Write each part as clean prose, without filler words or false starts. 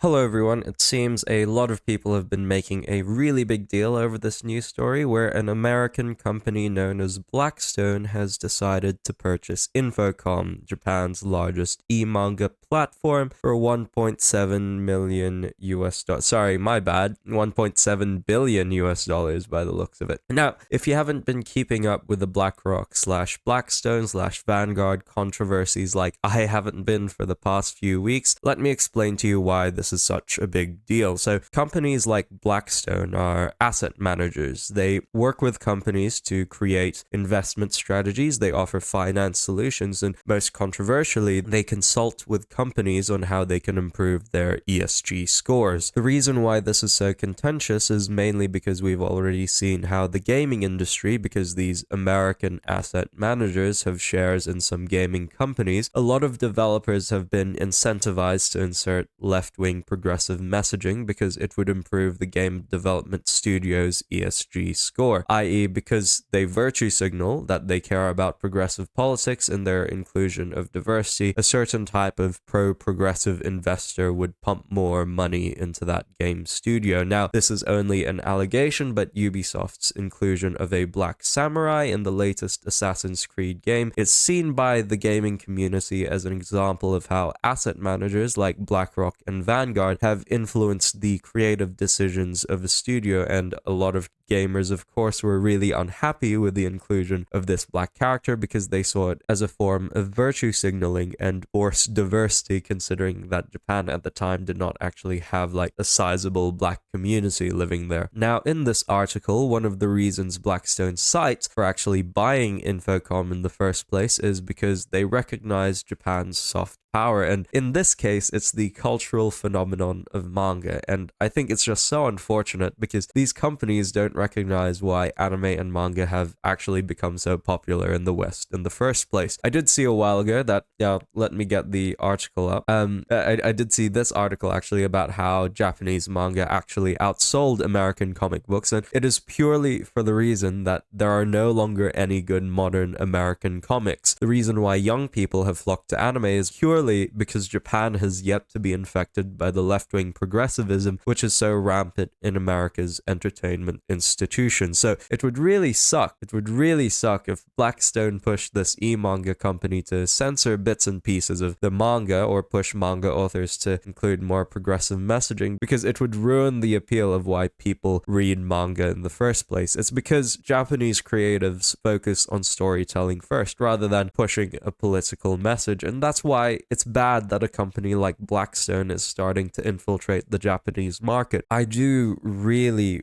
Hello everyone, it seems a lot of people have been making a really big deal over this news story where an American company known as Blackstone has decided to purchase Infocom, Japan's largest e-manga platform, for 1.7 million US dollars. Sorry, my bad. 1.7 billion US dollars by the looks of it. Now, if you haven't been keeping up with the BlackRock slash Blackstone slash Vanguard controversies like I haven't been for the past few weeks, let me explain to you why this is such a big deal. So companies like Blackstone are asset managers. They work with companies to create investment strategies. They offer finance solutions, and most controversially, they consult with companies on how they can improve their ESG scores. The reason why this is so contentious is mainly because we've already seen how the gaming industry, because these American asset managers have shares in some gaming companies, a lot of developers have been incentivized to insert left-wing progressive messaging because it would improve the game development studio's ESG score, i.e. because they virtue signal that they care about progressive politics and their inclusion of diversity, a certain type of pro-progressive investor would pump more money into that game studio. Now, this is only an allegation, but Ubisoft's inclusion of a black samurai in the latest Assassin's Creed game is seen by the gaming community as an example of how asset managers like BlackRock and Vanguard have influenced the creative decisions of a studio, and a lot of gamers, of course, were really unhappy with the inclusion of this black character because they saw it as a form of virtue signaling and forced diversity, considering that Japan at the time did not actually have like a sizable black community living there. Now, in this article, one of the reasons Blackstone cites for actually buying Infocom in the first place is because they recognize Japan's soft power, and in this case it's the cultural phenomenon of manga, and I think it's just so unfortunate because these companies don't recognize why anime and manga have actually become so popular in the West in the first place. I did see a while ago that, let me get the article up. I did see this article actually about how Japanese manga actually outsold American comic books, and it is purely for the reason that there are no longer any good modern American comics. The reason why young people have flocked to anime is purely because Japan has yet to be infected by the left-wing progressivism, which is so rampant in America's entertainment institutions. So it would really suck. It would really suck if Blackstone pushed this e-manga company to censor bits and pieces of the manga or push manga authors to include more progressive messaging, because it would ruin the appeal of why people read manga in the first place. It's because Japanese creatives focus on storytelling first rather than pushing a political message, and that's why it's bad that a company like Blackstone is starting to infiltrate the Japanese market. I do really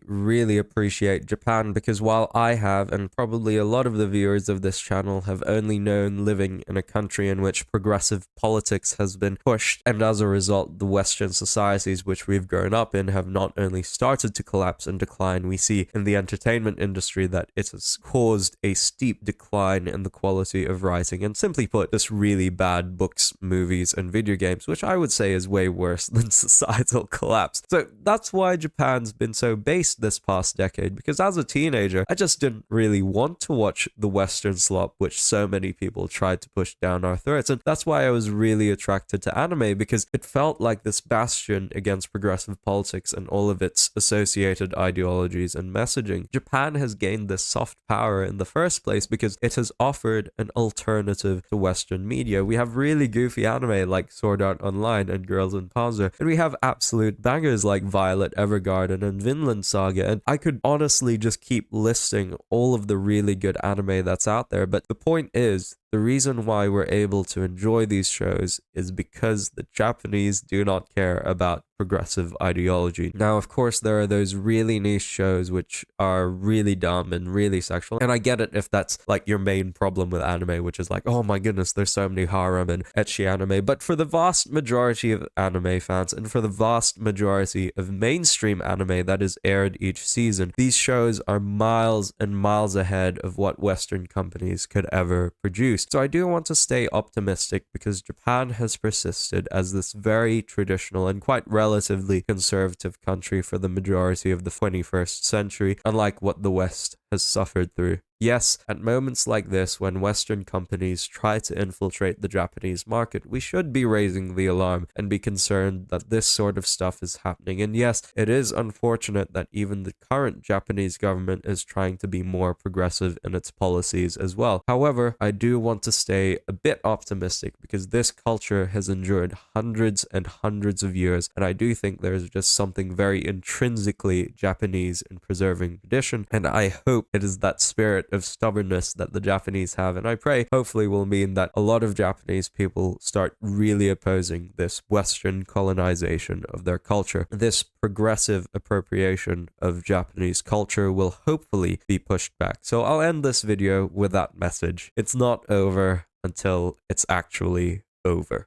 appreciate Japan, because while I have, and probably a lot of the viewers of this channel have only known living in a country in which progressive politics has been pushed, and as a result the Western societies which we've grown up in have not only started to collapse and decline, we see in the entertainment industry that it has caused a steep decline in the quality of writing, and simply put, just really bad books, movies, and video games, which I would say is way worse than societal collapse. So that's why Japan's been so based this past decade, because as a teenager, I just didn't really want to watch the Western slop which so many people tried to push down our throats, and that's why I was really attracted to anime, because it felt like this bastion against progressive politics and all of its associated ideologies and messaging. Japan has gained this soft power in the first place because it has offered an alternative to Western media. We have really goofy anime like Sword Art Online and Girls in Panzer, and we have absolute bangers like Violet Evergarden and Vinland Saga, and I could honestly just keep listing all of the really good anime that's out there, but the point is, the reason why we're able to enjoy these shows is because the Japanese do not care about progressive ideology. Now, of course, there are those really niche shows which are really dumb and really sexual, and I get it if that's like your main problem with anime, which is like, oh my goodness, there's so many harem and ecchi anime, but for the vast majority of anime fans, and for the vast majority of mainstream anime that is aired each season, these shows are miles and miles ahead of what Western companies could ever produce. So I do want to stay optimistic because Japan has persisted as this very traditional and quite relatively conservative country for the majority of the 21st century, unlike what the West has suffered through. Yes, at moments like this, when Western companies try to infiltrate the Japanese market, we should be raising the alarm and be concerned that this sort of stuff is happening. And yes, it is unfortunate that even the current Japanese government is trying to be more progressive in its policies as well. However, I do want to stay a bit optimistic because this culture has endured hundreds and hundreds of years, and I do think there's just something very intrinsically Japanese in preserving tradition, and I hope it is that spirit of stubbornness that the Japanese have, and I pray hopefully will mean that a lot of Japanese people start really opposing this Western colonization of their culture. This progressive appropriation of Japanese culture will hopefully be pushed back. So I'll end this video with that message. It's not over until it's actually over.